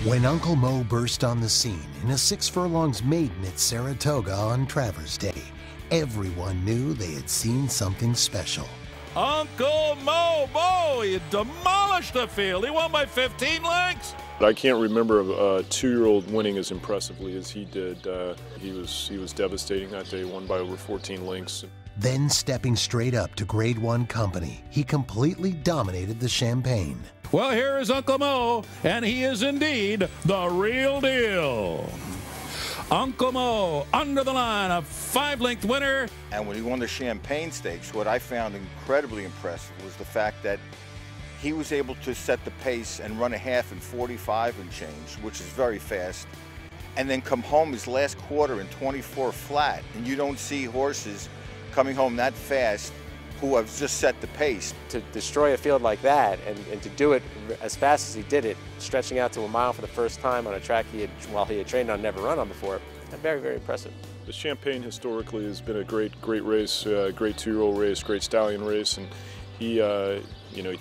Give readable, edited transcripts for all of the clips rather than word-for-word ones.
When Uncle Mo burst on the scene in a 6 furlongs maiden at Saratoga on Travers Day, everyone knew they had seen something special. Uncle Mo, he demolished the field. He won by 15 lengths. I can't remember a 2-year-old winning as impressively as he did. He was devastating that day, won by over 14 lengths. Then stepping straight up to Grade 1 company, he completely dominated the Champagne. Well, here is Uncle Mo, and he is indeed the real deal. Uncle Mo, under the line, a 5-length winner. And when he won the Champagne Stakes, what I found incredibly impressive was the fact that he was able to set the pace and run a half in 45 and change, which is very fast, and then come home his last quarter in 24 flat. And you don't see horses coming home that fast who have just set the pace. To destroy a field like that and to do it as fast as he did it, stretching out to a mile for the first time on a track he had trained on, never run on before, very, very impressive. The Champagne historically has been a great race, great 2-year-old race, great stallion race, and he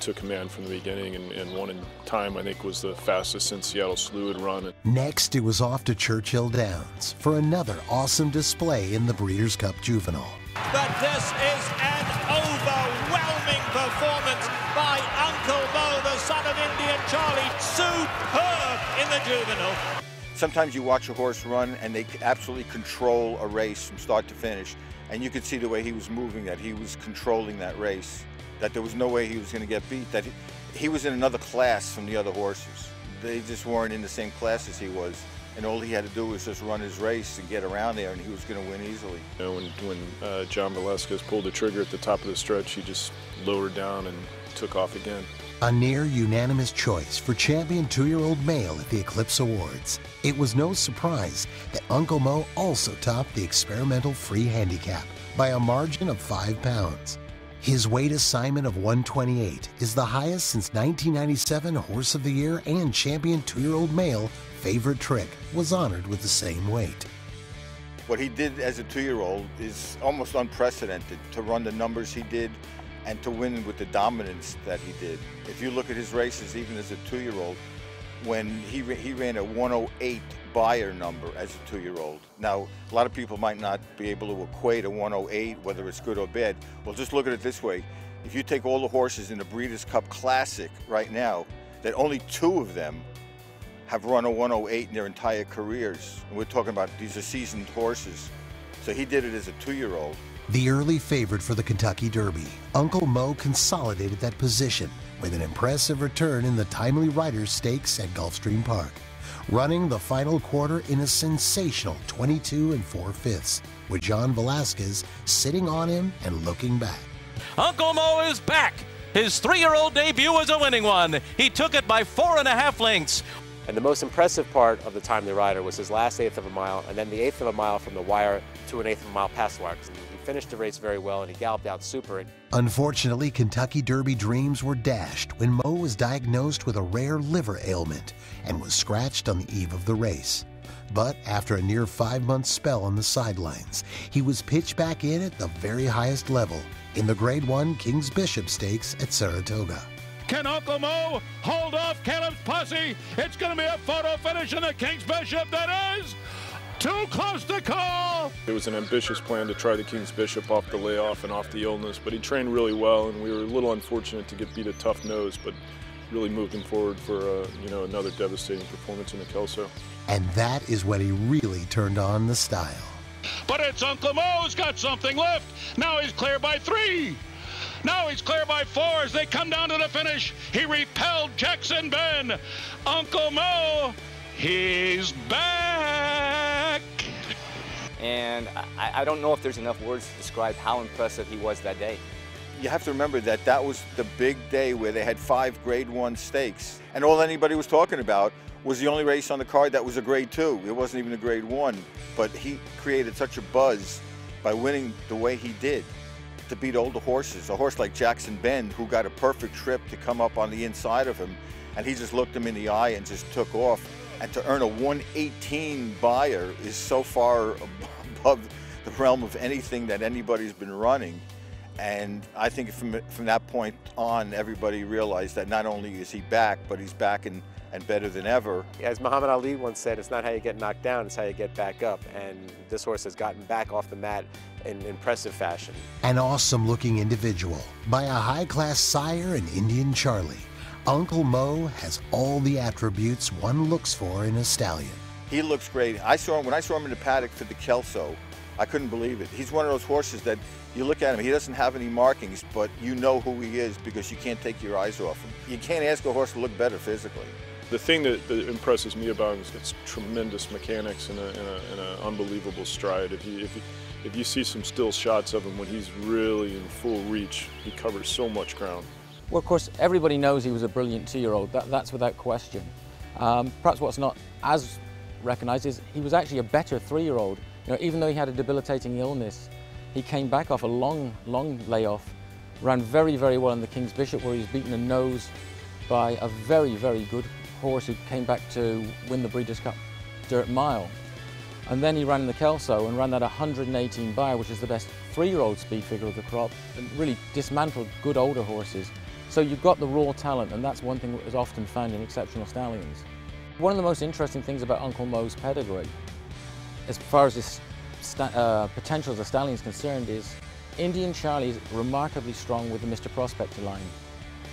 took command from the beginning and won in time. I think was the fastest since Seattle Slew had run. Next, it was off to Churchill Downs for another awesome display in the Breeders' Cup Juvenile. But this is an overwhelming performance by Uncle Mo, the son of Indian Charlie. Superb in the Juvenile. Sometimes you watch a horse run and they absolutely control a race from start to finish. And you could see the way he was moving, that he was controlling that race, that there was no way he was going to get beat, that he was in another class from the other horses. They just weren't in the same class as he was. And all he had to do was just run his race and get around there, and he was going to win easily. You know, when John Velasquez pulled the trigger at the top of the stretch, he just lowered down and took off again. A near unanimous choice for champion 2-year-old male at the Eclipse Awards. It was no surprise that Uncle Mo also topped the experimental free handicap by a margin of 5 pounds. His weight assignment of 128 is the highest since 1997 Horse of the Year, and champion 2-year-old male Favorite Trick was honored with the same weight. What he did as a 2-year-old is almost unprecedented, to run the numbers he did and to win with the dominance that he did. If you look at his races, even as a 2-year-old, when he ran a 108 Beyer number as a 2-year-old. Now, a lot of people might not be able to equate a 108, whether it's good or bad. Well, just look at it this way. If you take all the horses in the Breeders' Cup Classic right now, that only 2 of them have run a 108 in their entire careers. And we're talking about these are seasoned horses. So he did it as a 2-year-old. The early favorite for the Kentucky Derby, Uncle Mo consolidated that position with an impressive return in the Timely Riders Stakes at Gulfstream Park, running the final quarter in a sensational 22 4/5, with John Velasquez sitting on him and looking back. Uncle Mo is back. His 3-year-old debut was a winning one. He took it by 4.5 lengths. And the most impressive part of the Timely Rider was his last 1/8 of a mile, and then the 1/8 of a mile from the wire to an 1/8 of a mile past the wire. He finished the race very well, and he galloped out super. Unfortunately, Kentucky Derby dreams were dashed when Mo was diagnosed with a rare liver ailment and was scratched on the eve of the race. But after a near 5-month spell on the sidelines, he was pitched back in at the very highest level in the Grade 1 King's Bishop Stakes at Saratoga. Can Uncle Mo hold off Caleb's posse? It's going to be a photo finish in the King's Bishop that is too close to call. It was an ambitious plan to try the King's Bishop off the layoff and off the illness, but he trained really well, and we were a little unfortunate to get beat a tough nose, but really moved him forward for another devastating performance in the Kelso. And that is when he really turned on the style. But it's Uncle Mo who's got something left. Now he's clear by 3. Now he's clear by 4 as they come down to the finish. He repelled Jackson Ben. Uncle Mo, he's back. And I don't know if there's enough words to describe how impressive he was that day. You have to remember that that was the big day where they had 5 Grade 1 stakes. And all anybody was talking about was the only race on the card that was a Grade 2. It wasn't even a Grade 1. But he created such a buzz by winning the way he did, to beat older horses. A horse like Jackson Ben, who got a perfect trip to come up on the inside of him, and he just looked him in the eye and just took off. And to earn a 118 Beyer is so far above the realm of anything that anybody's been running. And I think from that point on, everybody realized that not only is he back, but he's back in and better than ever. As Muhammad Ali once said, it's not how you get knocked down, it's how you get back up. And this horse has gotten back off the mat in impressive fashion. An awesome-looking individual by a high-class sire in Indian Charlie, Uncle Mo has all the attributes one looks for in a stallion. He looks great. When I saw him in the paddock for the Kelso, I couldn't believe it. He's one of those horses that you look at him, he doesn't have any markings, but you know who he is because you can't take your eyes off him. You can't ask a horse to look better physically. The thing that impresses me about him is its tremendous mechanics and an unbelievable stride. If you see some still shots of him when he's really in full reach, he covers so much ground. Well, of course, everybody knows he was a brilliant 2-year-old. That's without question. Perhaps what's not as recognized is he was actually a better 3-year-old. You know, even though he had a debilitating illness, he came back off a long layoff, ran very, very well in the King's Bishop, where he was beaten a nose by a very, very good horse who came back to win the Breeders' Cup Dirt Mile. And then he ran in the Kelso and ran that 118 bar, which is the best 3-year-old speed figure of the crop, and really dismantled good older horses. So you've got the raw talent, and that's one thing that is often found in exceptional stallions. One of the most interesting things about Uncle Mo's pedigree, as far as his potential as a stallion is concerned, is Indian Charlie is remarkably strong with the Mr. Prospector line.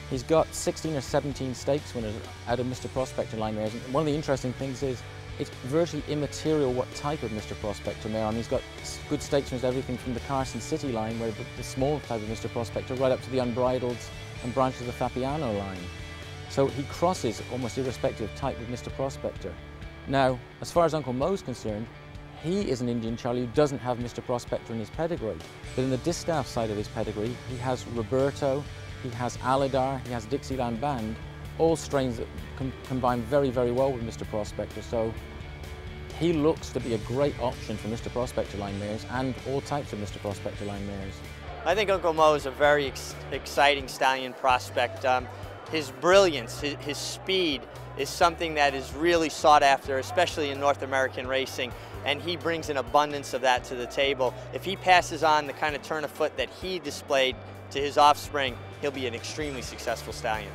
He's got 16 or 17 stakes winners out of Mr. Prospector line mares. And one of the interesting things is it's virtually immaterial what type of Mr. Prospector mare. And he's got good stakes winners, everything from the Carson City line, where the small type of Mr. Prospector, right up to the Unbridled and branches of the Fapiano line. So he crosses almost irrespective of type with Mr. Prospector. Now, as far as Uncle Mo's concerned, he is an Indian Charlie who doesn't have Mr. Prospector in his pedigree. But in the distaff side of his pedigree, he has Roberto, he has Alidar, he has Dixieland Band, all strains that combine very, very well with Mr. Prospector. So he looks to be a great option for Mr. Prospector line mares and all types of Mr. Prospector line mares. I think Uncle Mo is a very exciting stallion prospect. His brilliance, his speed is something that is really sought after, especially in North American racing, and he brings an abundance of that to the table. If he passes on the kind of turn of foot that he displayed to his offspring, he'll be an extremely successful stallion.